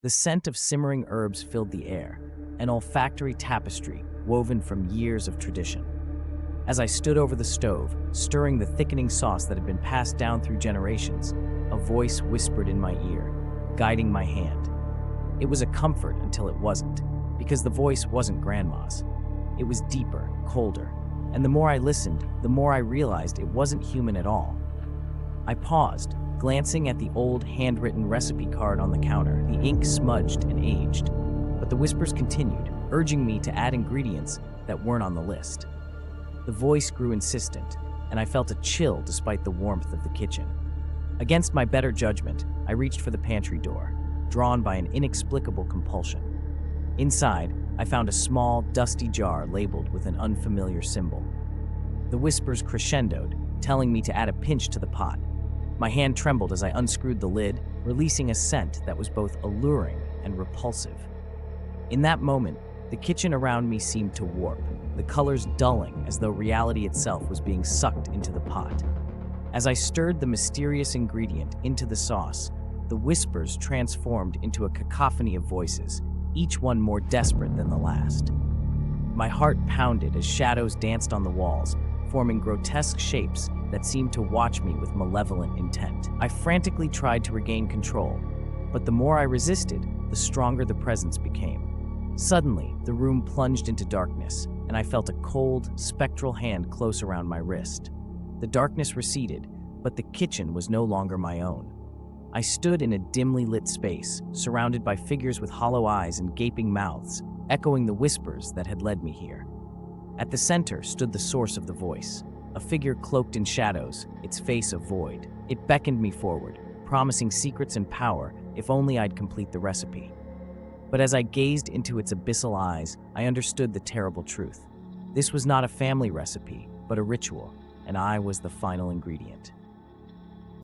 The scent of simmering herbs filled the air, an olfactory tapestry woven from years of tradition. As I stood over the stove, stirring the thickening sauce that had been passed down through generations, a voice whispered in my ear, guiding my hand. It was a comfort until it wasn't, because the voice wasn't Grandma's. It was deeper, colder, and the more I listened, the more I realized it wasn't human at all. I paused, glancing at the old handwritten recipe card on the counter, the ink smudged and aged. But the whispers continued, urging me to add ingredients that weren't on the list. The voice grew insistent, and I felt a chill despite the warmth of the kitchen. Against my better judgment, I reached for the pantry door, drawn by an inexplicable compulsion. Inside, I found a small, dusty jar labeled with an unfamiliar symbol. The whispers crescendoed, telling me to add a pinch to the pot. My hand trembled as I unscrewed the lid, releasing a scent that was both alluring and repulsive. In that moment, the kitchen around me seemed to warp, the colors dulling as though reality itself was being sucked into the pot. As I stirred the mysterious ingredient into the sauce, the whispers transformed into a cacophony of voices, each one more desperate than the last. My heart pounded as shadows danced on the walls, forming grotesque shapes that seemed to watch me with malevolent intent. I frantically tried to regain control, but the more I resisted, the stronger the presence became. Suddenly, the room plunged into darkness, and I felt a cold, spectral hand close around my wrist. The darkness receded, but the kitchen was no longer my own. I stood in a dimly lit space, surrounded by figures with hollow eyes and gaping mouths, echoing the whispers that had led me here. At the center stood the source of the voice, a figure cloaked in shadows, its face a void. It beckoned me forward, promising secrets and power if only I'd complete the recipe. But as I gazed into its abyssal eyes, I understood the terrible truth. This was not a family recipe, but a ritual, and I was the final ingredient.